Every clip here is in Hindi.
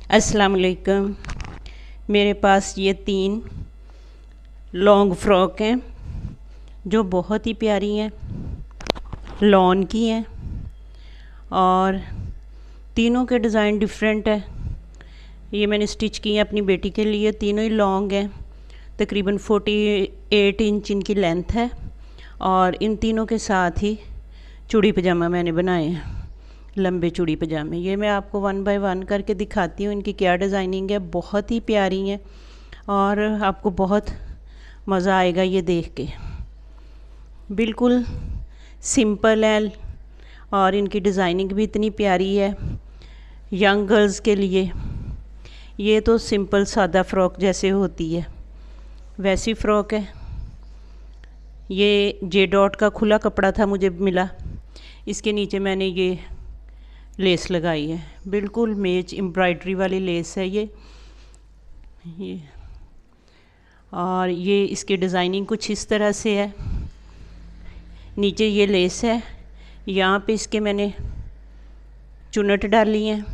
अस्सलाम वालेकुम। मेरे पास ये 3 लॉन्ग फ्रॉक हैं जो बहुत ही प्यारी हैं, लॉन की हैं और तीनों के डिज़ाइन डिफरेंट है। ये मैंने स्टिच की है अपनी बेटी के लिए। तीनों ही लॉन्ग हैं, तकरीबन 48 इंच इनकी लेंथ है और इन तीनों के साथ ही चूड़ी पजामा मैंने बनाए हैं, लंबे चूड़ी पजामे। ये मैं आपको 1 बाय 1 करके दिखाती हूँ इनकी क्या डिज़ाइनिंग है। बहुत ही प्यारी हैं और आपको बहुत मज़ा आएगा ये देख के। बिल्कुल सिंपल है और इनकी डिज़ाइनिंग भी इतनी प्यारी है यंग गर्ल्स के लिए। ये तो सिंपल सादा फ़्रॉक जैसे होती है वैसी फ़्रॉक है। ये जे डॉट का खुला कपड़ा था मुझे मिला, इसके नीचे मैंने ये लेस लगाई है, बिल्कुल मेज एम्ब्रॉयडरी वाली लेस है ये और ये इसकी डिज़ाइनिंग कुछ इस तरह से है। नीचे ये लेस है, यहाँ पे इसके मैंने चुनट डाली है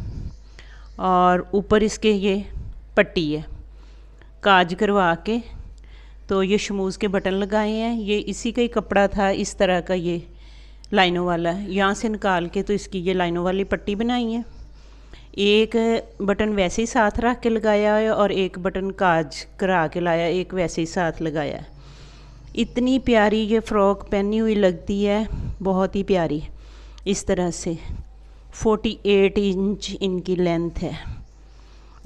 और ऊपर इसके ये पट्टी है काज करवा के। तो ये शमूज़ के बटन लगाए हैं। ये इसी का ही कपड़ा था, इस तरह का ये लाइनों वाला, यहाँ से निकाल के तो इसकी ये लाइनों वाली पट्टी बनाई है। एक बटन वैसे ही साथ रख के लगाया है और एक बटन काज करा के लाया, एक वैसे ही साथ लगाया है। इतनी प्यारी ये फ़्रॉक पहनी हुई लगती है, बहुत ही प्यारी। इस तरह से 48 इंच इनकी लेंथ है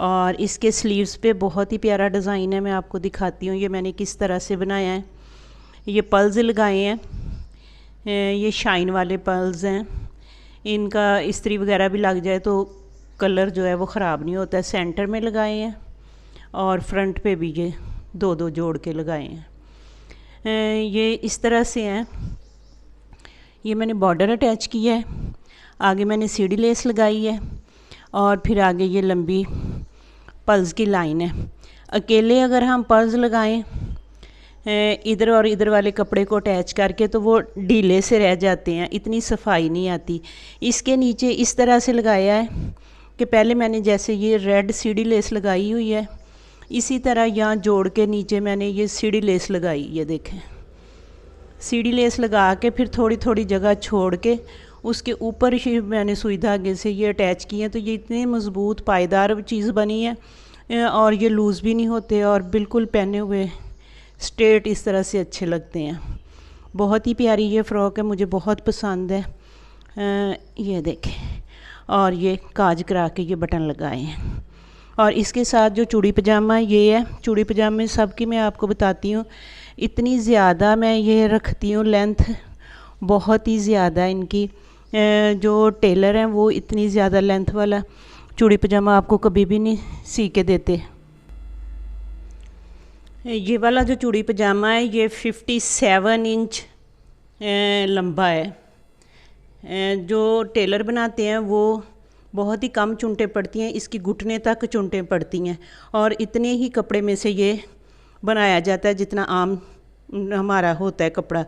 और इसके स्लीव्स पे बहुत ही प्यारा डिज़ाइन है। मैं आपको दिखाती हूँ ये मैंने किस तरह से बनाया है। ये पल्स लगाए हैं, ये शाइन वाले पल्स हैं। इनका इस्त्री वगैरह भी लग जाए तो कलर जो है वो ख़राब नहीं होता है। सेंटर में लगाए हैं और फ्रंट पे भी ये 2-2 जोड़ के लगाए हैं। ये इस तरह से हैं। ये मैंने बॉर्डर अटैच किया है, आगे मैंने सीढ़ी लेस लगाई है और फिर आगे ये लंबी पल्स की लाइन है। अकेले अगर हम पल्स लगाएं इधर और इधर वाले कपड़े को अटैच करके तो वो ढीले से रह जाते हैं, इतनी सफाई नहीं आती। इसके नीचे इस तरह से लगाया है कि पहले मैंने जैसे ये रेड सीढ़ी लेस लगाई हुई है, इसी तरह यहाँ जोड़ के नीचे मैंने ये सीढ़ी लेस लगाई। ये देखें, सीढ़ी लेस लगा के फिर थोड़ी थोड़ी जगह छोड़ के उसके ऊपर ही मैंने सुई धागे से ये अटैच किए हैं। तो ये इतनी मज़बूत पायदार चीज़ बनी है और ये लूज़ भी नहीं होते और बिल्कुल पहने हुए स्ट्रेट इस तरह से अच्छे लगते हैं। बहुत ही प्यारी ये फ़्रॉक है, मुझे बहुत पसंद है। ये देखें, और ये काज करा के ये बटन लगाए हैं और इसके साथ जो चूड़ी पजामा ये है। चूड़ी पजामे सब की मैं आपको बताती हूँ, इतनी ज़्यादा मैं ये रखती हूँ, लेंथ बहुत ही ज़्यादा इनकी। जो टेलर हैं वो इतनी ज़्यादा लेंथ वाला चूड़ी पजामा आपको कभी भी नहीं सी के देते। ये वाला जो चूड़ी पजामा है ये 57 इंच लंबा है। जो टेलर बनाते हैं वो बहुत ही कम चुनटें पड़ती हैं, इसकी घुटने तक चुनटें पड़ती हैं और इतने ही कपड़े में से ये बनाया जाता है जितना आम हमारा होता है कपड़ा,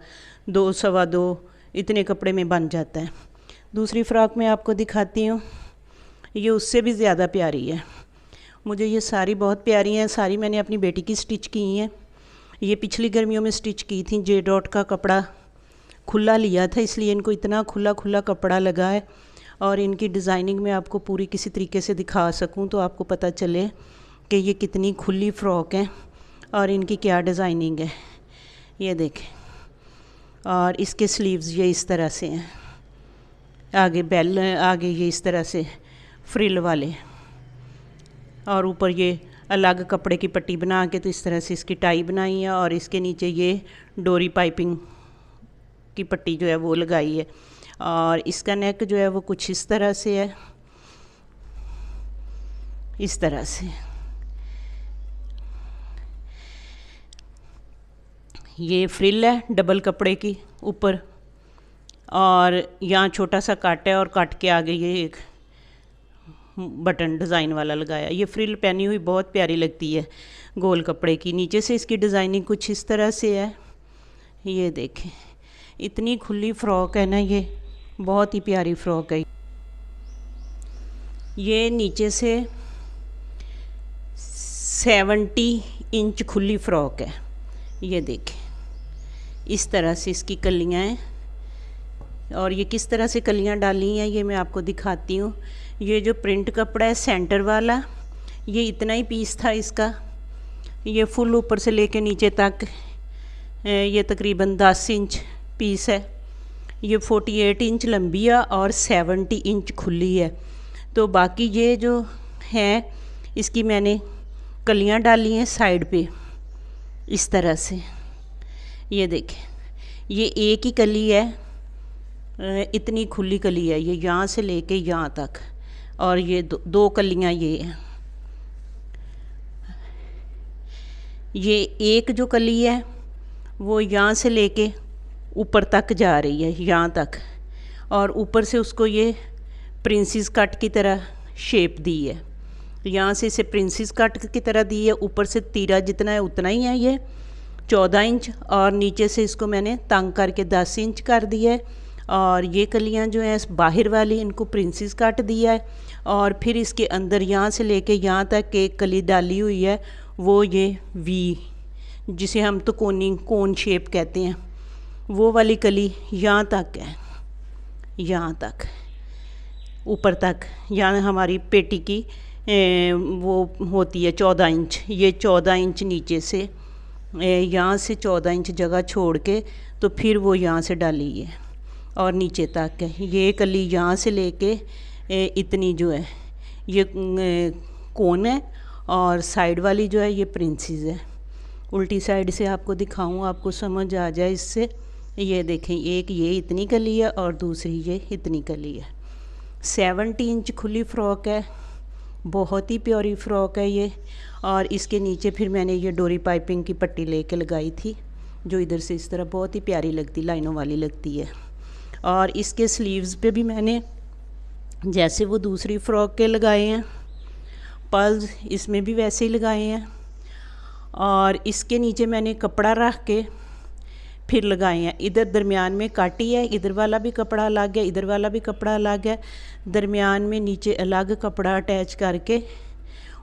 2 सवा 2 इतने कपड़े में बन जाता है। दूसरी फ़्रॉक मैं आपको दिखाती हूँ, ये उससे भी ज़्यादा प्यारी है। मुझे ये सारी बहुत प्यारी हैं, सारी मैंने अपनी बेटी की स्टिच की हैं। ये पिछली गर्मियों में स्टिच की थी। जे डॉट का कपड़ा खुला लिया था, इसलिए इनको इतना खुला खुला कपड़ा लगा है और इनकी डिज़ाइनिंग में आपको पूरी किसी तरीके से दिखा सकूं तो आपको पता चले कि ये कितनी खुली फ़्रॉक है और इनकी क्या डिज़ाइनिंग है। ये देखें, और इसके स्लीव्स ये इस तरह से हैं, आगे बेल, आगे ये इस तरह से फ्रिल वाले और ऊपर ये अलग कपड़े की पट्टी बना के तो इस तरह से इसकी टाई बनाई है और इसके नीचे ये डोरी पाइपिंग की पट्टी जो है वो लगाई है और इसका नेक जो है वो कुछ इस तरह से है, इस तरह से। ये फ्रिल है डबल कपड़े की ऊपर और यहाँ छोटा सा कट है और कट के आगे ये एक बटन डिज़ाइन वाला लगाया। ये फ्रिल पहनी हुई बहुत प्यारी लगती है गोल कपड़े की। नीचे से इसकी डिज़ाइनिंग कुछ इस तरह से है। ये देखें, इतनी खुली फ़्रॉक है ना, ये बहुत ही प्यारी फ़्रॉक है। ये नीचे से 70 इंच खुली फ्रॉक है। ये देखें, इस तरह से इसकी कलियां हैं। और ये किस तरह से कलियां डाली हैं ये मैं आपको दिखाती हूँ। ये जो प्रिंट कपड़ा है सेंटर वाला, ये इतना ही पीस था इसका। ये फुल ऊपर से लेके नीचे तक ये तकरीबन 10 इंच पीस है। ये 48 इंच लंबी है और 70 इंच खुली है। तो बाकी ये जो है इसकी मैंने कलियां डाली हैं साइड पे इस तरह से। ये देखें, ये एक ही कली है, इतनी खुली कली है ये, यहाँ से लेके यहाँ तक। और ये दो कलियां ये हैं। ये एक जो कली है वो यहाँ से लेके ऊपर तक जा रही है, यहाँ तक। और ऊपर से उसको ये प्रिंसेस कट की तरह शेप दी है। यहाँ से इसे प्रिंसेस कट की तरह दी है। ऊपर से तीरा जितना है उतना ही है ये 14 इंच, और नीचे से इसको मैंने तंग करके 10 इंच कर दिया है। और ये कलियाँ जो हैं बाहर वाली, इनको प्रिंसेस काट दिया है। और फिर इसके अंदर यहाँ से लेके यहाँ तक एक कली डाली हुई है, वो ये वी, जिसे हम तो कोन शेप कहते हैं, वो वाली कली यहाँ तक है, यहाँ तक ऊपर तक। यहाँ हमारी पेटी की वो होती है 14 इंच। ये 14 इंच नीचे से, यहाँ से 14 इंच जगह छोड़ के तो फिर वो यहाँ से डाली है और नीचे तक है। ये कली यहाँ से लेके इतनी जो है ये कोन है, और साइड वाली जो है ये प्रिंसेस है। उल्टी साइड से आपको दिखाऊं, आपको समझ आ जाए इससे। ये देखें, एक ये इतनी कली है और दूसरी ये इतनी कली है। 70 इंच खुली फ़्रॉक है, बहुत ही प्यारी फ़्रॉक है ये। और इसके नीचे फिर मैंने ये डोरी पाइपिंग की पट्टी लेके लगाई थी, जो इधर से इस तरह बहुत ही प्यारी लगती, लाइनों वाली लगती है। और इसके स्लीव्स पे भी मैंने जैसे वो दूसरी फ़्रॉक के लगाए हैं पर्ल्स, इसमें भी वैसे ही लगाए हैं। और इसके नीचे मैंने कपड़ा रख के फिर लगाए हैं। इधर दरमियान में काटी है, इधर वाला भी कपड़ा अलग है, इधर वाला भी कपड़ा अलग है। दरमियान में नीचे अलग कपड़ा अटैच करके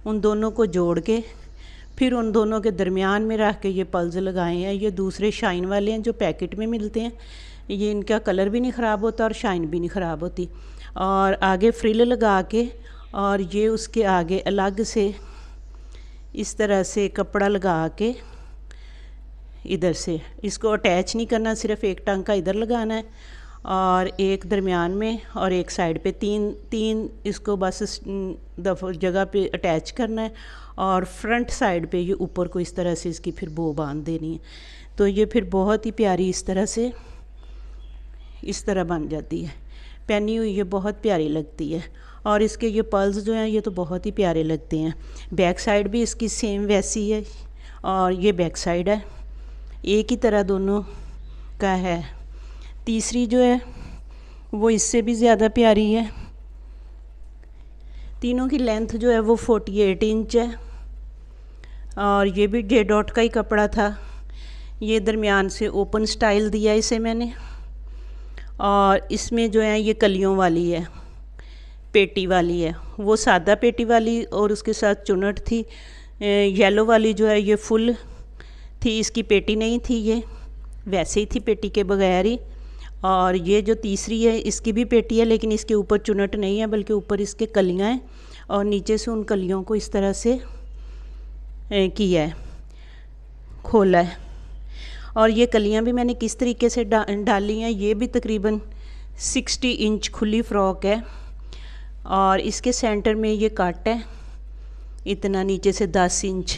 उन दोनों को जोड़ के फिर उन दोनों के दरमियान में रख के ये पल्स लगाए हैं। ये दूसरे शाइन वाले हैं जो पैकेट में मिलते हैं। ये इनका कलर भी नहीं ख़राब होता और शाइन भी नहीं ख़राब होती। और आगे फ्रिल लगा के और ये उसके आगे अलग से इस तरह से कपड़ा लगा के इधर से इसको अटैच नहीं करना, सिर्फ एक टांका इधर लगाना है और एक दरमियान में और एक साइड पे, तीन इसको बस दफ़ा जगह पे अटैच करना है। और फ्रंट साइड पे ये ऊपर को इस तरह से इसकी फिर बो बांध देनी है। तो ये फिर बहुत ही प्यारी इस तरह से इस तरह बन जाती है। पहनी हुई ये बहुत प्यारी लगती है। और इसके ये पर्ल्स जो हैं ये तो बहुत ही प्यारे लगते हैं। बैक साइड भी इसकी सेम वैसी है और ये बैक साइड है, एक ही तरह दोनों का है। तीसरी जो है वो इससे भी ज़्यादा प्यारी है। तीनों की लेंथ जो है वो 48 इंच है और ये भी जे डॉट का ही कपड़ा था। ये दरमियान से ओपन स्टाइल दिया इसे मैंने। और इसमें जो है ये कलियों वाली है, पेटी वाली है, वो सादा पेटी वाली और उसके साथ चुनट थी। येलो वाली जो है ये फुल थी, इसकी पेटी नहीं थी, ये वैसे ही थी पेटी के बगैर ही। और ये जो तीसरी है इसकी भी पेटी है लेकिन इसके ऊपर चुनट नहीं है, बल्कि ऊपर इसके कलियां हैं और नीचे से उन कलियों को इस तरह से किया है, खोला है। और ये कलियां भी मैंने किस तरीके से डाली हैं, ये भी तकरीबन 60 इंच खुली फ़्रॉक है और इसके सेंटर में ये कट है इतना, नीचे से 10 इंच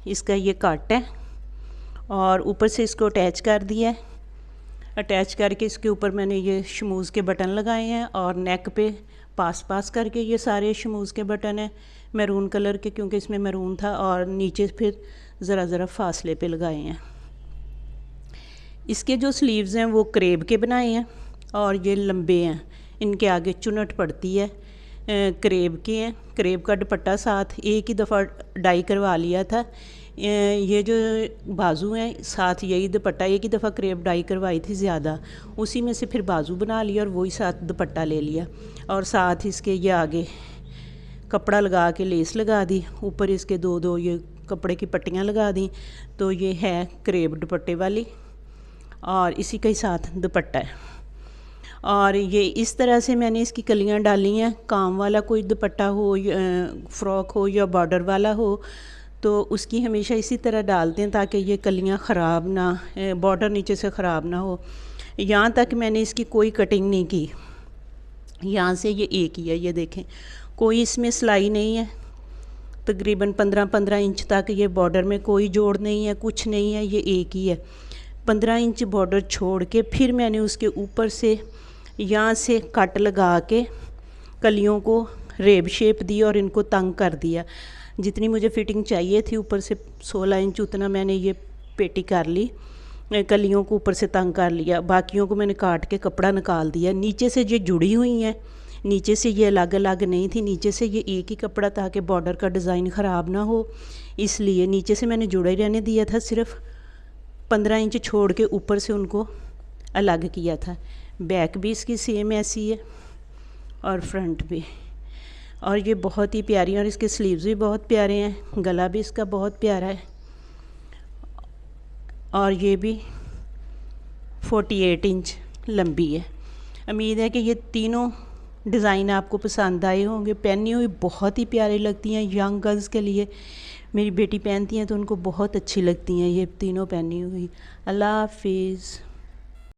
इसका ये कट है और ऊपर से इसको अटैच कर दिया है। अटैच करके इसके ऊपर मैंने ये शमूज़ के बटन लगाए हैं और नेक पे पास करके ये सारे शमूज़ के बटन हैं मैरून कलर के, क्योंकि इसमें मैरून था। और नीचे फिर ज़रा फासले पे लगाए हैं। इसके जो स्लीव्स हैं वो क्रेब के बनाए हैं और ये लंबे हैं, इनके आगे चुनट पड़ती है, क्रेब के हैं। क्रेब का दुपट्टा साथ एक ही दफ़ा डाई करवा लिया था। ये जो बाजू हैं साथ यही दुपट्टा, एक ही दफ़ा क्रेब डाई करवाई थी ज़्यादा, उसी में से फिर बाजू बना लिया और वही साथ दुपट्टा ले लिया। और साथ इसके ये आगे कपड़ा लगा के लेस लगा दी, ऊपर इसके दो दो ये कपड़े की पट्टियाँ लगा दी। तो ये है क्रेप दुपट्टे वाली और इसी के साथ दुपट्टा है। और ये इस तरह से मैंने इसकी कलियां डाली हैं। काम वाला कोई दुपट्टा हो या फ़्रॉक हो या बॉर्डर वाला हो तो उसकी हमेशा इसी तरह डालते हैं ताकि ये कलियां ख़राब ना, बॉर्डर नीचे से ख़राब ना हो। यहाँ तक मैंने इसकी कोई कटिंग नहीं की, यहाँ से ये एक ही है, ये देखें कोई इसमें सिलाई नहीं है। तकरीबन 15-15 इंच तक ये बॉर्डर में कोई जोड़ नहीं है, कुछ नहीं है, ये एक ही है। 15 इंच बॉर्डर छोड़ के फिर मैंने उसके ऊपर से यहाँ से कट लगा के कलियों को रेब शेप दी और इनको तंग कर दिया। जितनी मुझे फिटिंग चाहिए थी ऊपर से 16 इंच उतना मैंने ये पेटी कर ली, कलियों को ऊपर से तंग कर लिया। बाकियों को मैंने काट के कपड़ा निकाल दिया। नीचे से ये जुड़ी हुई हैं, नीचे से ये अलग अलग नहीं थी, नीचे से ये एक ही कपड़ा ताकि बॉर्डर का डिज़ाइन ख़राब ना हो, इसलिए नीचे से मैंने जुड़े रहने दिया था। सिर्फ 15 इंच छोड़ के ऊपर से उनको अलग किया था। बैक भी इसकी सेम ऐसी है और फ्रंट भी। और ये बहुत ही प्यारी है और इसके स्लीव्स भी बहुत प्यारे हैं, गला भी इसका बहुत प्यारा है। और ये भी 48 इंच लंबी है। उम्मीद है कि ये तीनों डिज़ाइन आपको पसंद आए होंगे। पहनी हुई बहुत ही प्यारी लगती हैं यंग गर्ल्स के लिए। मेरी बेटी पहनती हैं तो उनको बहुत अच्छी लगती हैं ये तीनों पहनी हुई। अल्लाह हाफिज़।